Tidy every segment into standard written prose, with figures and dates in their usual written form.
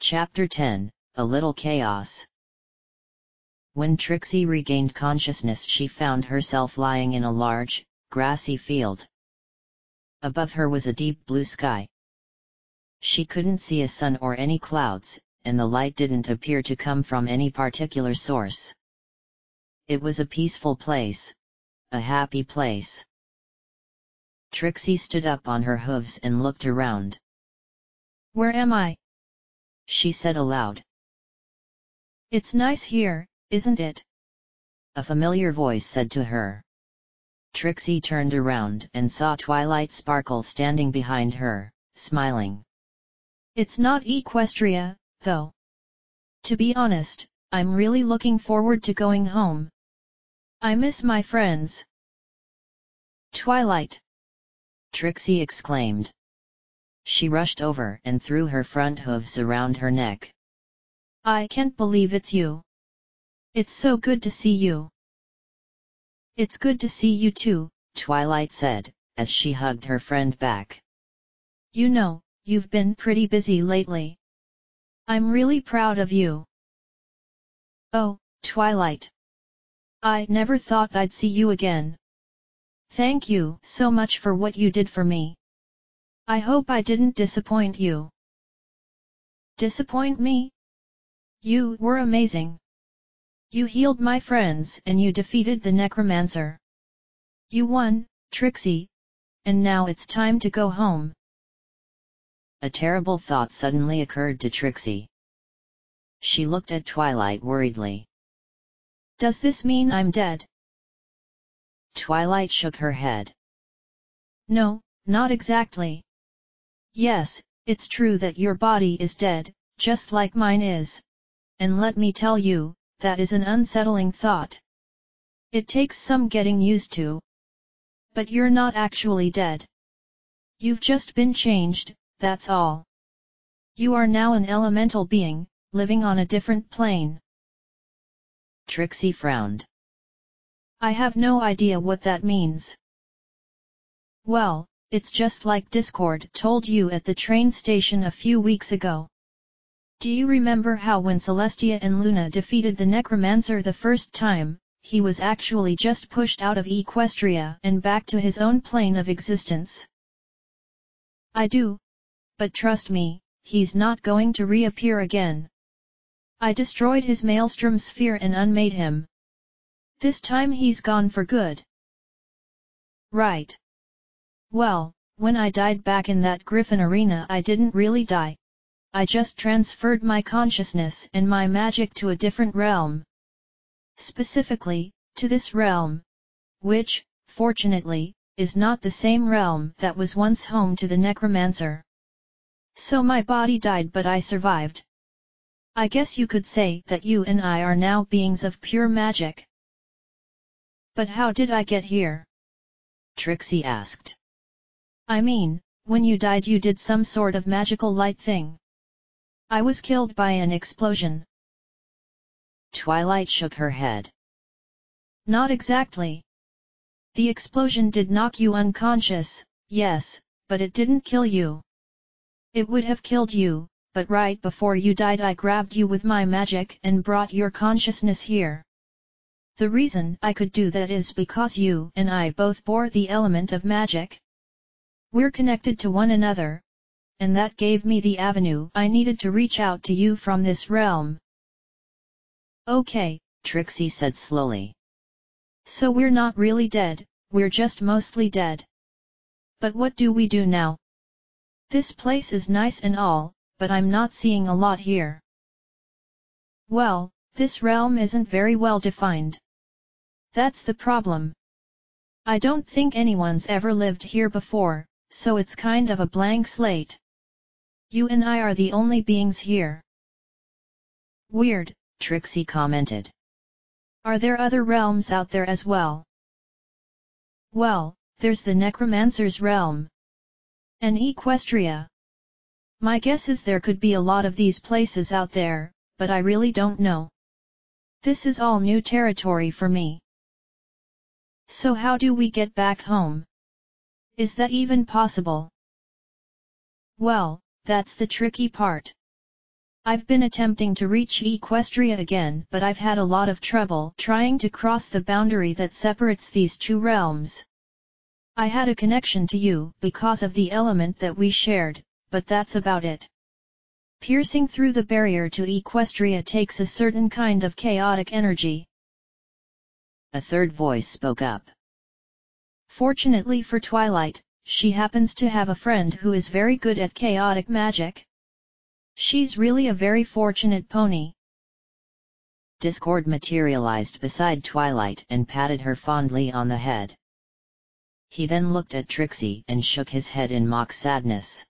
Chapter 10, A Little Chaos. When Trixie regained consciousness, she found herself lying in a large, grassy field. Above her was a deep blue sky. She couldn't see a sun or any clouds, and the light didn't appear to come from any particular source. It was a peaceful place. A happy place. Trixie stood up on her hooves and looked around. "Where am I?" she said aloud. "It's nice here, isn't it?" a familiar voice said to her. Trixie turned around and saw Twilight Sparkle standing behind her, smiling. "It's not Equestria, though. To be honest, I'm really looking forward to going home. I miss my friends." "Twilight!" Trixie exclaimed. She rushed over and threw her front hooves around her neck. "I can't believe it's you. It's so good to see you." "It's good to see you too," Twilight said, as she hugged her friend back. "You know, you've been pretty busy lately. I'm really proud of you." "Oh, Twilight. I never thought I'd see you again. Thank you so much for what you did for me. I hope I didn't disappoint you." "Disappoint me? You were amazing. You healed my friends and you defeated the necromancer. You won, Trixie. And now it's time to go home." A terrible thought suddenly occurred to Trixie. She looked at Twilight worriedly. "Does this mean I'm dead?" Twilight shook her head. "No, not exactly. Yes, it's true that your body is dead, just like mine is. And let me tell you, that is an unsettling thought. It takes some getting used to. But you're not actually dead. You've just been changed, that's all. You are now an elemental being, living on a different plane." Trixie frowned. "I have no idea what that means." "Well, it's just like Discord told you at the train station a few weeks ago. Do you remember how when Celestia and Luna defeated the necromancer the first time, he was actually just pushed out of Equestria and back to his own plane of existence?" "I do. But trust me, he's not going to reappear again. I destroyed his Maelstrom sphere and unmade him. This time he's gone for good." "Right. Well, when I died back in that Griffin arena, I didn't really die. I just transferred my consciousness and my magic to a different realm. Specifically, to this realm. Which, fortunately, is not the same realm that was once home to the necromancer. So my body died but I survived. I guess you could say that you and I are now beings of pure magic." "But how did I get here?" Trixie asked. "I mean, when you died you did some sort of magical light thing. I was killed by an explosion." Twilight shook her head. "Not exactly. The explosion did knock you unconscious, yes, but it didn't kill you. It would have killed you, but right before you died I grabbed you with my magic and brought your consciousness here. The reason I could do that is because you and I both bore the element of magic. We're connected to one another, and that gave me the avenue I needed to reach out to you from this realm." "Okay," Trixie said slowly. "So we're not really dead, we're just mostly dead. But what do we do now? This place is nice and all, but I'm not seeing a lot here." "Well, this realm isn't very well defined. That's the problem. I don't think anyone's ever lived here before, so it's kind of a blank slate. You and I are the only beings here." "Weird," Trixie commented. "Are there other realms out there as well?" "Well, there's the Necromancer's realm. And Equestria. My guess is there could be a lot of these places out there, but I really don't know. This is all new territory for me." "So how do we get back home? Is that even possible?" "Well, that's the tricky part. I've been attempting to reach Equestria again, but I've had a lot of trouble trying to cross the boundary that separates these two realms. I had a connection to you because of the element that we shared, but that's about it. Piercing through the barrier to Equestria takes a certain kind of chaotic energy. A third voice spoke up. Fortunately for Twilight, she happens to have a friend who is very good at chaotic magic. She's really a very fortunate pony. Discord materialized beside Twilight and patted her fondly on the head. He then looked at Trixie and shook his head in mock sadness.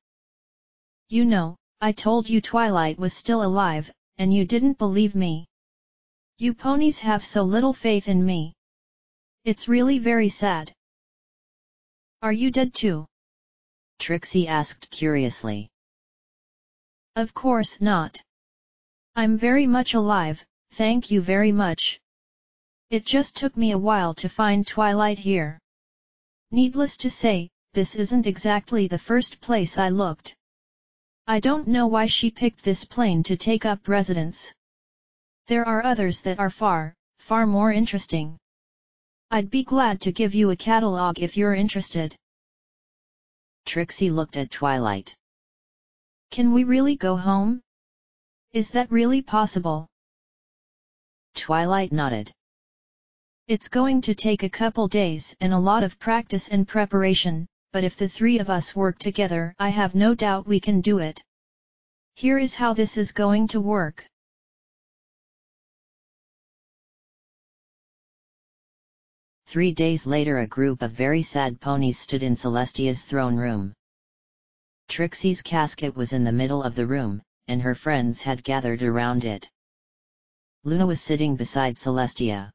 You know, I told you Twilight was still alive, and you didn't believe me. You ponies have so little faith in me. It's really very sad. Are you dead too? Trixie asked curiously. Of course not. I'm very much alive, thank you very much. It just took me a while to find Twilight here. Needless to say, this isn't exactly the first place I looked. I don't know why she picked this plane to take up residence. There are others that are far, far more interesting. I'd be glad to give you a catalog if you're interested. Trixie looked at Twilight. Can we really go home? Is that really possible? Twilight nodded. It's going to take a couple days and a lot of practice and preparation, but if the three of us work together, I have no doubt we can do it. Here is how this is going to work. Three days later, a group of very sad ponies stood in Celestia's throne room. Trixie's casket was in the middle of the room, and her friends had gathered around it. Luna was sitting beside Celestia.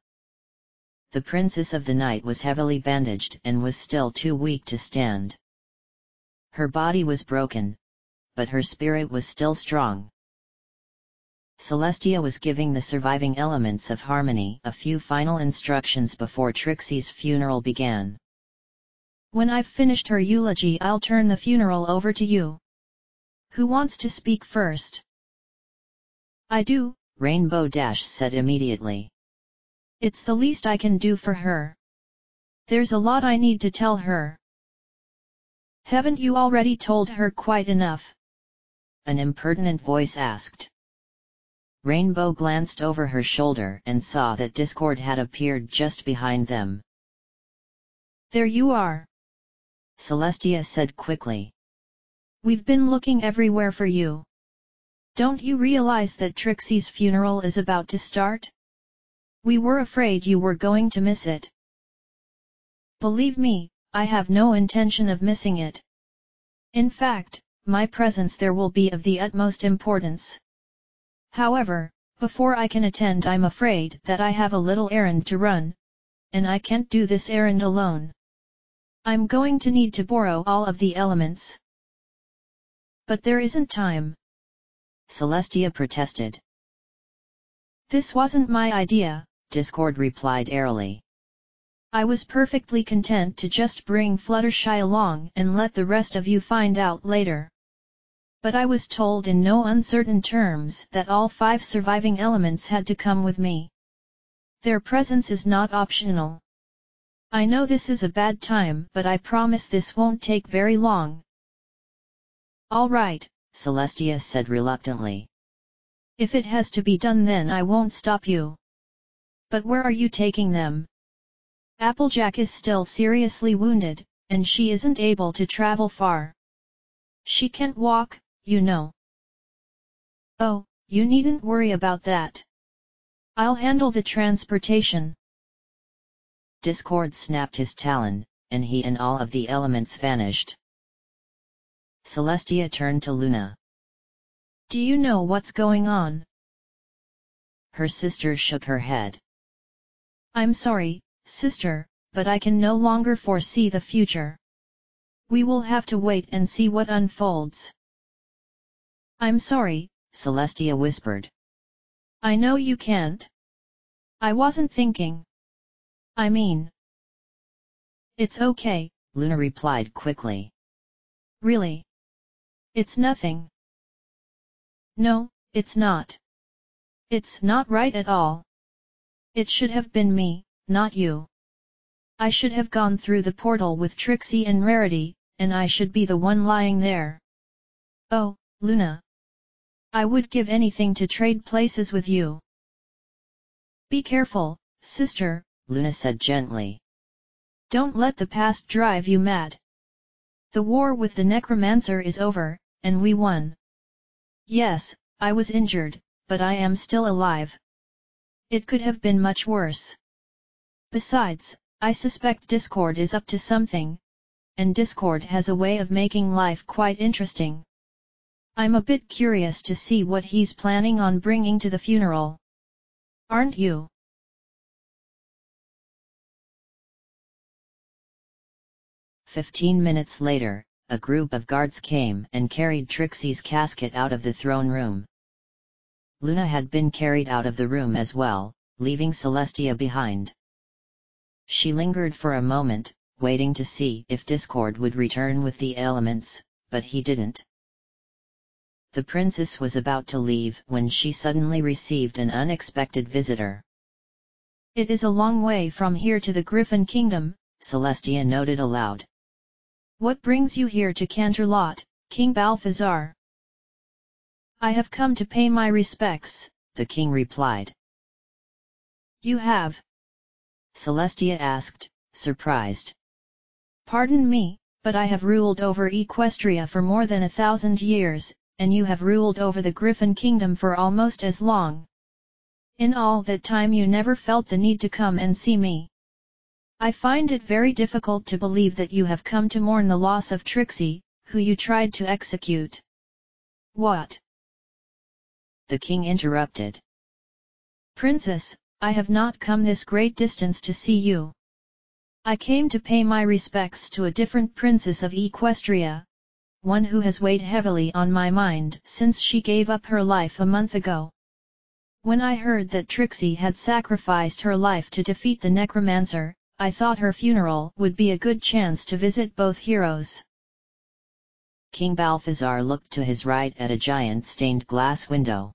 The Princess of the Night was heavily bandaged and was still too weak to stand. Her body was broken, but her spirit was still strong. Celestia was giving the surviving elements of harmony a few final instructions before Trixie's funeral began. When I've finished her eulogy, I'll turn the funeral over to you. Who wants to speak first? I do, Rainbow Dash said immediately. It's the least I can do for her. There's a lot I need to tell her. Haven't you already told her quite enough? An impertinent voice asked. Rainbow glanced over her shoulder and saw that Discord had appeared just behind them. There you are, Celestia said quickly. We've been looking everywhere for you. Don't you realize that Trixie's funeral is about to start? We were afraid you were going to miss it. Believe me, I have no intention of missing it. In fact, my presence there will be of the utmost importance. However, before I can attend, I'm afraid that I have a little errand to run, and I can't do this errand alone. I'm going to need to borrow all of the elements. But there isn't time, Celestia protested. This wasn't my idea, Discord replied airily. I was perfectly content to just bring Fluttershy along and let the rest of you find out later. But I was told in no uncertain terms that all 5 surviving elements had to come with me. Their presence is not optional. I know this is a bad time, but I promise this won't take very long. All right, Celestia said reluctantly. If it has to be done, then I won't stop you. But where are you taking them? Applejack is still seriously wounded, and she isn't able to travel far. She can't walk, you know. Oh, you needn't worry about that. I'll handle the transportation. Discord snapped his talon, and he and all of the elements vanished. Celestia turned to Luna. Do you know what's going on? Her sister shook her head. I'm sorry, sister, but I can no longer foresee the future. We will have to wait and see what unfolds. I'm sorry, Celestia whispered. I know you can't. I wasn't thinking. I mean... It's okay, Luna replied quickly. Really? It's nothing. No, It's not. It's not right at all. It should have been me, not you. I should have gone through the portal with Trixie and Rarity, and I should be the one lying there. Oh, Luna. I would give anything to trade places with you. Be careful, sister, Luna said gently. Don't let the past drive you mad. The war with the necromancer is over, and we won. Yes, I was injured, but I am still alive. It could have been much worse. Besides, I suspect Discord is up to something, and Discord has a way of making life quite interesting. I'm a bit curious to see what he's planning on bringing to the funeral. Aren't you? 15 minutes later, a group of guards came and carried Trixie's casket out of the throne room. Luna had been carried out of the room as well, leaving Celestia behind. She lingered for a moment, waiting to see if Discord would return with the elements, but he didn't. The princess was about to leave when she suddenly received an unexpected visitor. It is a long way from here to the Griffin Kingdom, Celestia noted aloud. What brings you here to Canterlot, King Balthazar? I have come to pay my respects, the king replied. You have? Celestia asked, surprised. Pardon me, but I have ruled over Equestria for more than 1,000 years, and you have ruled over the Griffin Kingdom for almost as long. In all that time you never felt the need to come and see me. I find it very difficult to believe that you have come to mourn the loss of Trixie, who you tried to execute. What? The king interrupted. Princess, I have not come this great distance to see you. I came to pay my respects to a different princess of Equestria, one who has weighed heavily on my mind since she gave up her life a month ago. When I heard that Trixie had sacrificed her life to defeat the necromancer, I thought her funeral would be a good chance to visit both heroes. King Balthazar looked to his right at a giant stained glass window.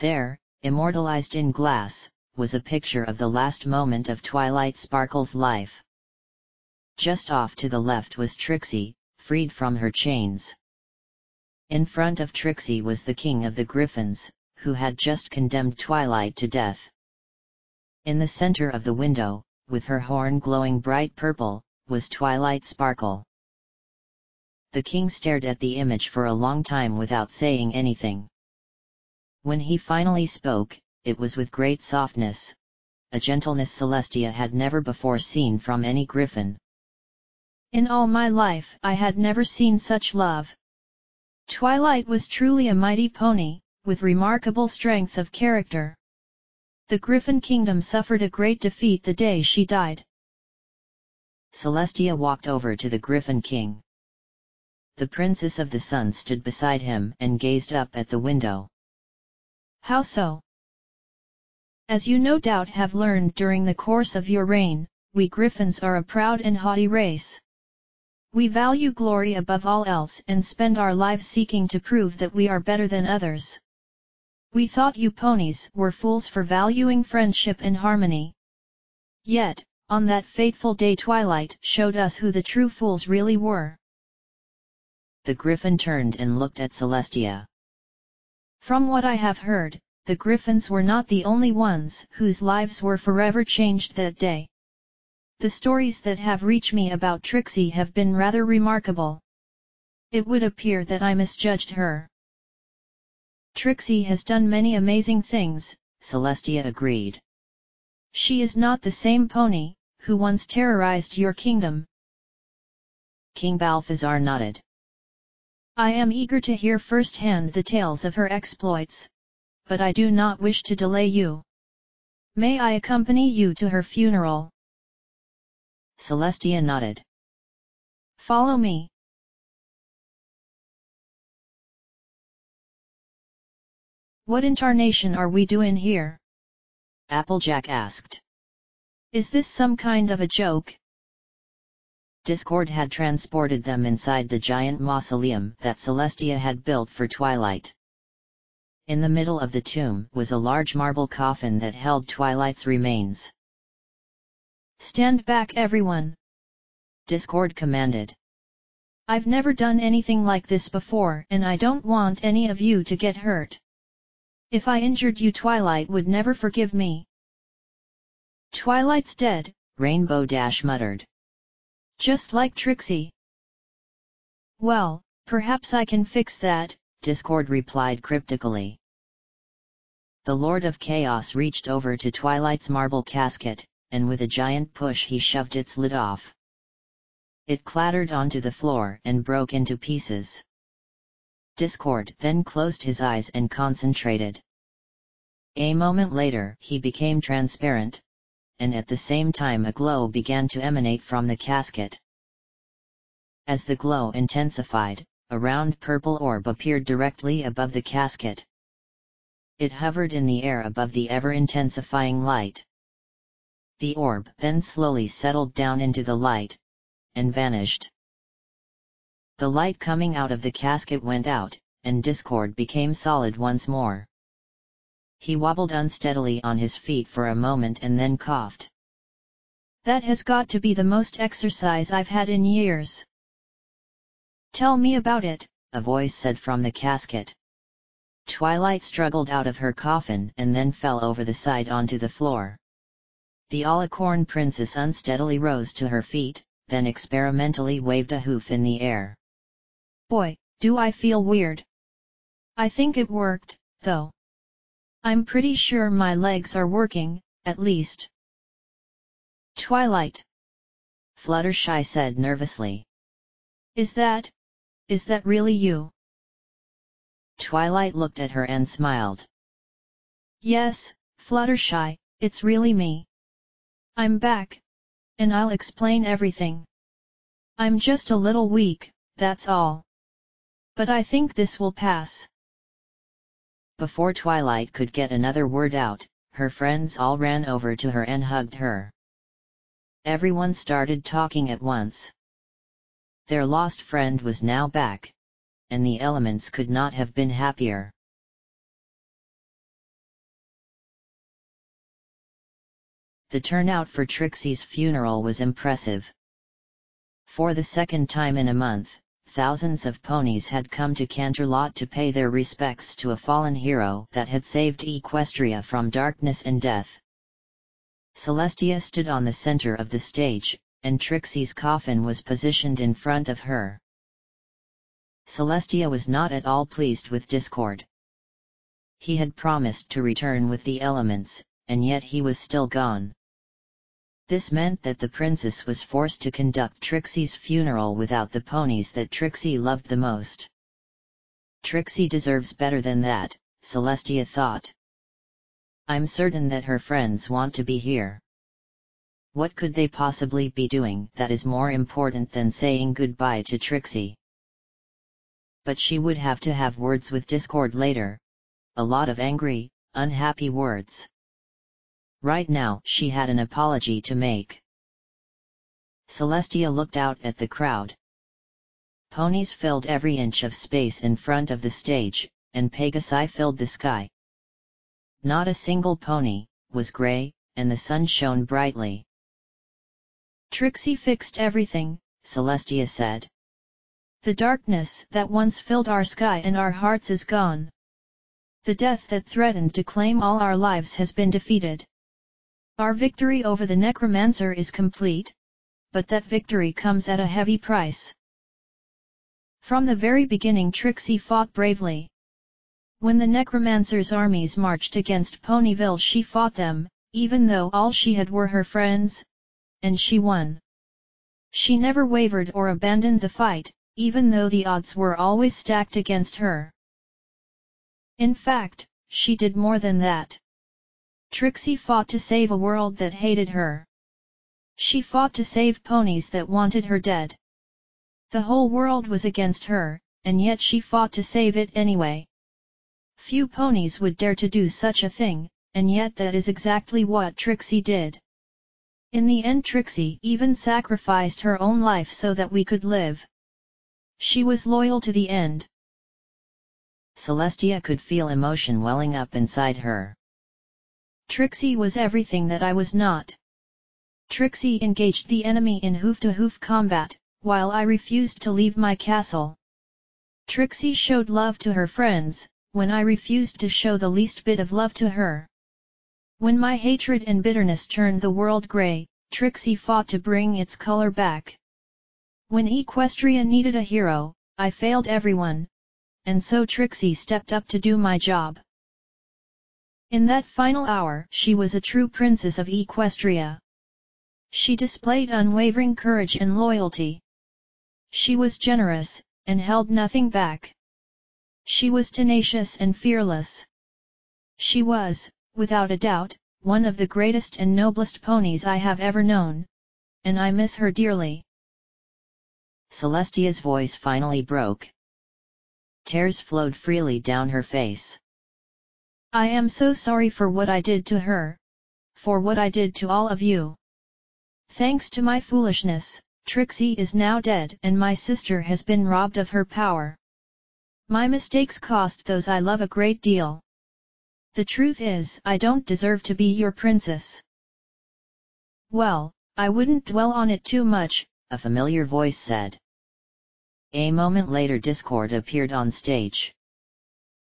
There, immortalized in glass, was a picture of the last moment of Twilight Sparkle's life. Just off to the left was Trixie, freed from her chains. In front of Trixie was the king of the Griffins, who had just condemned Twilight to death. In the center of the window, with her horn glowing bright purple, was Twilight Sparkle. The king stared at the image for a long time without saying anything. When he finally spoke, it was with great softness, a gentleness Celestia had never before seen from any griffin. In all my life I had never seen such love. Twilight was truly a mighty pony, with remarkable strength of character. The Griffin Kingdom suffered a great defeat the day she died. Celestia walked over to the Griffin King. The Princess of the Sun stood beside him and gazed up at the window. How so? As you no doubt have learned during the course of your reign, we Griffins are a proud and haughty race. We value glory above all else and spend our lives seeking to prove that we are better than others. We thought you ponies were fools for valuing friendship and harmony. Yet, on that fateful day Twilight showed us who the true fools really were. The Griffin turned and looked at Celestia. From what I have heard, the Griffins were not the only ones whose lives were forever changed that day. The stories that have reached me about Trixie have been rather remarkable. It would appear that I misjudged her. Trixie has done many amazing things, Celestia agreed. She is not the same pony, who once terrorized your kingdom. King Balthazar nodded. I am eager to hear firsthand the tales of her exploits, but I do not wish to delay you. May I accompany you to her funeral? Celestia nodded. Follow me. What incarnation are we doing here? Applejack asked. Is this some kind of a joke? Discord had transported them inside the giant mausoleum that Celestia had built for Twilight. In the middle of the tomb was a large marble coffin that held Twilight's remains. "Stand back everyone!" Discord commanded. "I've never done anything like this before and I don't want any of you to get hurt. If I injured you, Twilight would never forgive me." "Twilight's dead," Rainbow Dash muttered. "Just like Trixie." "Well, perhaps I can fix that," Discord replied cryptically. The Lord of Chaos reached over to Twilight's marble casket, and with a giant push he shoved its lid off. It clattered onto the floor and broke into pieces. Discord then closed his eyes and concentrated. A moment later he became transparent, and at the same time a glow began to emanate from the casket. As the glow intensified, a round purple orb appeared directly above the casket. It hovered in the air above the ever-intensifying light. The orb then slowly settled down into the light, and vanished. The light coming out of the casket went out, and Discord became solid once more. He wobbled unsteadily on his feet for a moment and then coughed. "That has got to be the most exercise I've had in years." "Tell me about it," a voice said from the casket. Twilight struggled out of her coffin and then fell over the side onto the floor. The Alicorn Princess unsteadily rose to her feet, then experimentally waved a hoof in the air. "Boy, do I feel weird. I think it worked, though. I'm pretty sure my legs are working, at least." "Twilight," Fluttershy said nervously. Is that really you?" Twilight looked at her and smiled. "Yes, Fluttershy, it's really me. I'm back, and I'll explain everything. I'm just a little weak, that's all. But I think this will pass." Before Twilight could get another word out, her friends all ran over to her and hugged her. Everyone started talking at once. Their lost friend was now back, and the elements could not have been happier. The turnout for Trixie's funeral was impressive. For the second time in a month, thousands of ponies had come to Canterlot to pay their respects to a fallen hero that had saved Equestria from darkness and death. Celestia stood on the center of the stage, and Trixie's coffin was positioned in front of her. Celestia was not at all pleased with Discord. He had promised to return with the elements, and yet he was still gone. This meant that the princess was forced to conduct Trixie's funeral without the ponies that Trixie loved the most. Trixie deserves better than that, Celestia thought. I'm certain that her friends want to be here. What could they possibly be doing that is more important than saying goodbye to Trixie? But she would have to have words with Discord later. A lot of angry, unhappy words. Right now she had an apology to make. Celestia looked out at the crowd. Ponies filled every inch of space in front of the stage, and Pegasi filled the sky. Not a single pony was gray, and the sun shone brightly. "Trixie fixed everything," Celestia said. "The darkness that once filled our sky and our hearts is gone. The death that threatened to claim all our lives has been defeated. Our victory over the necromancer is complete, but that victory comes at a heavy price. From the very beginning Trixie fought bravely. When the necromancer's armies marched against Ponyville she fought them, even though all she had were her friends, and she won. She never wavered or abandoned the fight, even though the odds were always stacked against her. In fact, she did more than that. Trixie fought to save a world that hated her. She fought to save ponies that wanted her dead. The whole world was against her, and yet she fought to save it anyway. Few ponies would dare to do such a thing, and yet that is exactly what Trixie did. In the end Trixie even sacrificed her own life so that we could live. She was loyal to the end." Celestia could feel emotion welling up inside her. Trixie was everything that I was not. Trixie engaged the enemy in hoof-to-hoof combat, while I refused to leave my castle. Trixie showed love to her friends, when I refused to show the least bit of love to her. When my hatred and bitterness turned the world grey, Trixie fought to bring its color back. When Equestria needed a hero, I failed everyone, and so Trixie stepped up to do my job. In that final hour, she was a true princess of Equestria. She displayed unwavering courage and loyalty. She was generous, and held nothing back. She was tenacious and fearless. She was, without a doubt, one of the greatest and noblest ponies I have ever known, and I miss her dearly. Celestia's voice finally broke. Tears flowed freely down her face. I am so sorry for what I did to her, for what I did to all of you. Thanks to my foolishness, Trixie is now dead and my sister has been robbed of her power. My mistakes cost those I love a great deal. The truth is, I don't deserve to be your princess. Well, I wouldn't dwell on it too much, a familiar voice said. A moment later Discord appeared on stage.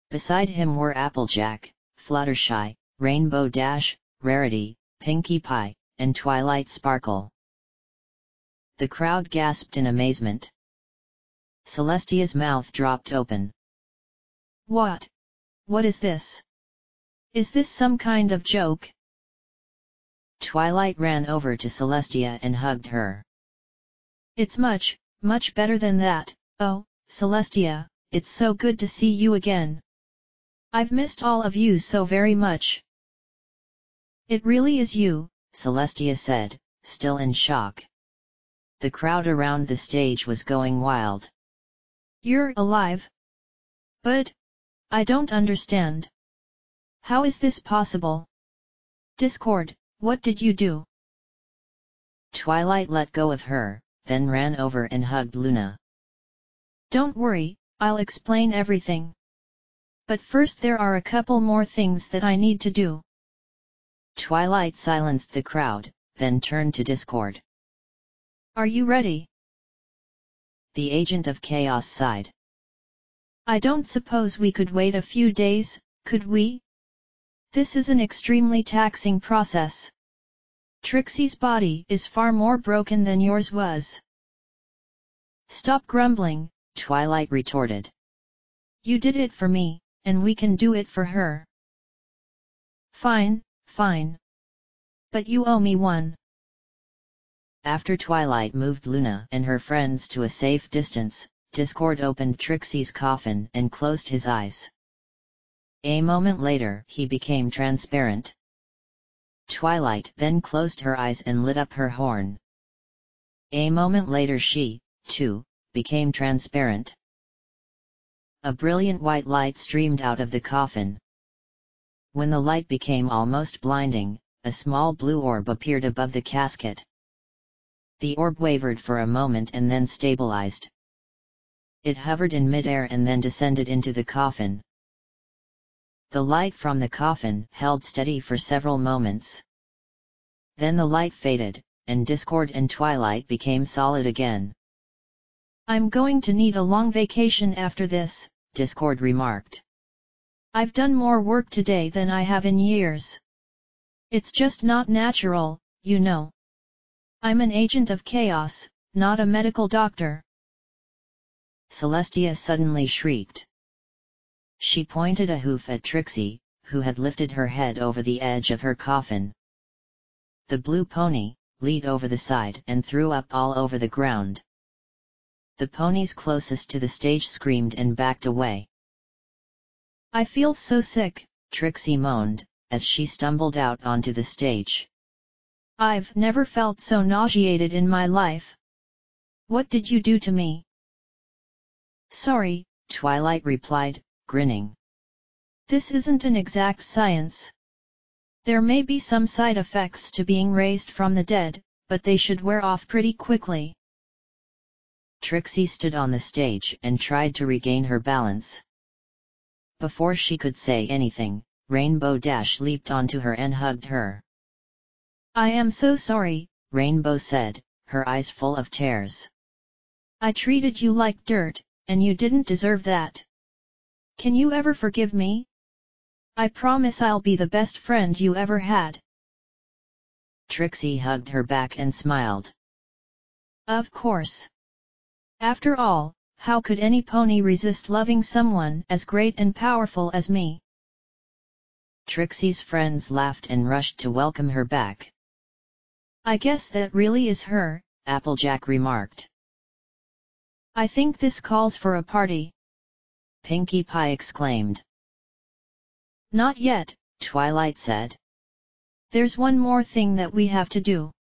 Beside him were Applejack, Fluttershy, Rainbow Dash, Rarity, Pinkie Pie, and Twilight Sparkle. The crowd gasped in amazement. Celestia's mouth dropped open. What? What is this? Is this some kind of joke? Twilight ran over to Celestia and hugged her. It's much, much better than that. Oh, Celestia, it's so good to see you again. I've missed all of you so very much. It really is you, Celestia said, still in shock. The crowd around the stage was going wild. You're alive? But I don't understand. How is this possible? Discord, what did you do? Twilight let go of her, then ran over and hugged Luna. Don't worry, I'll explain everything. But first there are a couple more things that I need to do. Twilight silenced the crowd, then turned to Discord. Are you ready? The agent of chaos sighed. I don't suppose we could wait a few days, could we? This is an extremely taxing process. Trixie's body is far more broken than yours was. Stop grumbling, Twilight retorted. You did it for me, and we can do it for her. Fine, fine. But you owe me one. After Twilight moved Luna and her friends to a safe distance, Discord opened Trixie's coffin and closed his eyes. A moment later he became transparent. Twilight then closed her eyes and lit up her horn. A moment later she, too, became transparent. A brilliant white light streamed out of the coffin. When the light became almost blinding, a small blue orb appeared above the casket. The orb wavered for a moment and then stabilized. It hovered in midair and then descended into the coffin. The light from the coffin held steady for several moments. Then the light faded, and Discord and Twilight became solid again. I'm going to need a long vacation after this, Discord remarked. I've done more work today than I have in years. It's just not natural, you know. I'm an agent of chaos, not a medical doctor. Celestia suddenly shrieked. She pointed a hoof at Trixie, who had lifted her head over the edge of her coffin. The blue pony leaped over the side and threw up all over the ground. The ponies closest to the stage screamed and backed away. I feel so sick, Trixie moaned, as she stumbled out onto the stage. I've never felt so nauseated in my life. What did you do to me? Sorry, Twilight replied, grinning. This isn't an exact science. There may be some side effects to being raised from the dead, but they should wear off pretty quickly. Trixie stood on the stage and tried to regain her balance. Before she could say anything, Rainbow Dash leaped onto her and hugged her. I am so sorry, Rainbow said, her eyes full of tears. I treated you like dirt, and you didn't deserve that. Can you ever forgive me? I promise I'll be the best friend you ever had. Trixie hugged her back and smiled. Of course. After all, how could any pony resist loving someone as great and powerful as me? Trixie's friends laughed and rushed to welcome her back. I guess that really is her, Applejack remarked. I think this calls for a party, Pinkie Pie exclaimed. Not yet, Twilight said. There's one more thing that we have to do.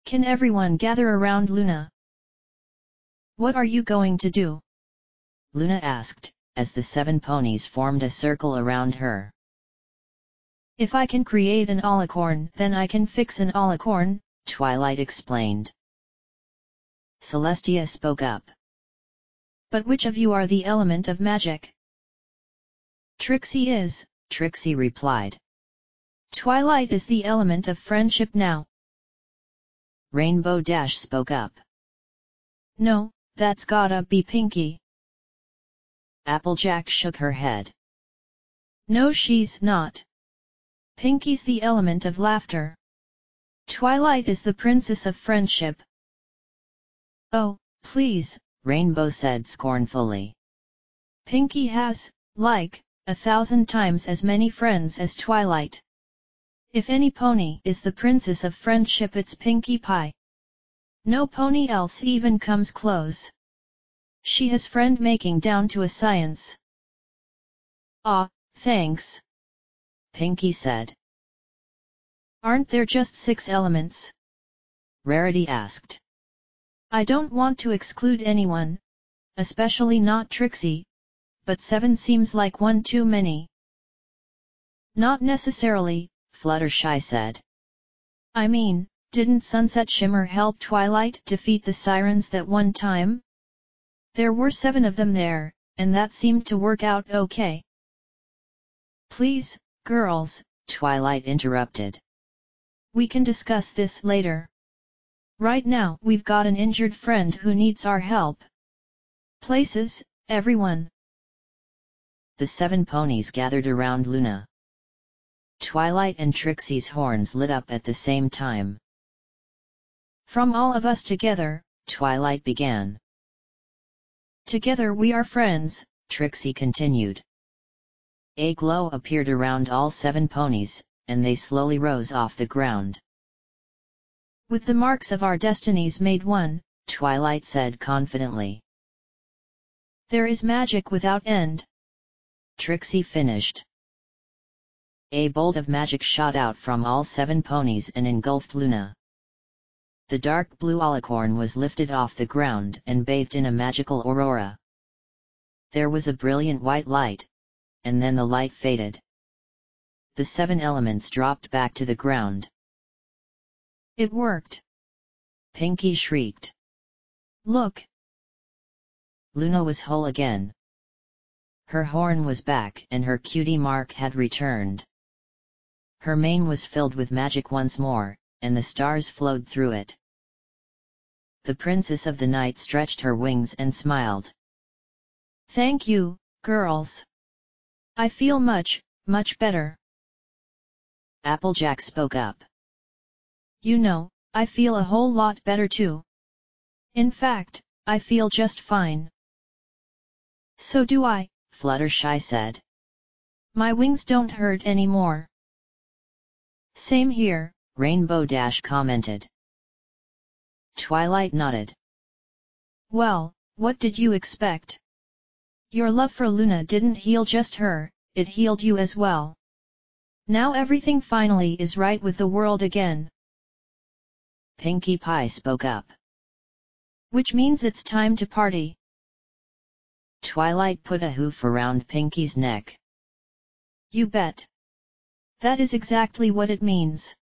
Can everyone gather around Luna? What are you going to do? Luna asked, as the 7 ponies formed a circle around her. If I can create an alicorn, then I can fix an alicorn, Twilight explained. Celestia spoke up. But which of you are the element of magic? Trixie is, Trixie replied. Twilight is the element of friendship now. Rainbow Dash spoke up. No, that's gotta be Pinkie. Applejack shook her head. No, she's not. Pinkie's the element of laughter. Twilight is the princess of friendship. Oh, please, Rainbow said scornfully. Pinkie has, like, 1,000 times as many friends as Twilight. If any pony is the princess of friendship, it's Pinkie Pie. No pony else even comes close. She has friend-making down to a science. Ah, thanks, Pinkie said. Aren't there just 6 elements? Rarity asked. I don't want to exclude anyone, especially not Trixie, but 7 seems like one too many. Not necessarily, Fluttershy said. I mean, didn't Sunset Shimmer help Twilight defeat the sirens that one time? There were 7 of them there, and that seemed to work out okay. Please, girls, Twilight interrupted. We can discuss this later. Right now we've got an injured friend who needs our help. Places, everyone. The 7 ponies gathered around Luna. Twilight and Trixie's horns lit up at the same time. From all of us together, Twilight began. Together we are friends, Trixie continued. A glow appeared around all 7 ponies, and they slowly rose off the ground. With the marks of our destinies made one, Twilight said confidently. There is magic without end. Trixie finished. A bolt of magic shot out from all 7 ponies and engulfed Luna. The dark blue alicorn was lifted off the ground and bathed in a magical aurora. There was a brilliant white light, and then the light faded. The 7 elements dropped back to the ground. It worked! Pinkie shrieked. Look! Luna was whole again. Her horn was back and her cutie mark had returned. Her mane was filled with magic once more, and the stars flowed through it. The Princess of the Night stretched her wings and smiled. Thank you, girls. I feel much, much better. Applejack spoke up. You know, I feel a whole lot better too. In fact, I feel just fine. So do I, Fluttershy said. My wings don't hurt anymore. Same here, Rainbow Dash commented. Twilight nodded. Well, what did you expect? Your love for Luna didn't heal just her, it healed you as well. Now everything finally is right with the world again. Pinkie Pie spoke up. Which means it's time to party. Twilight put a hoof around Pinkie's neck. You bet. That is exactly what it means.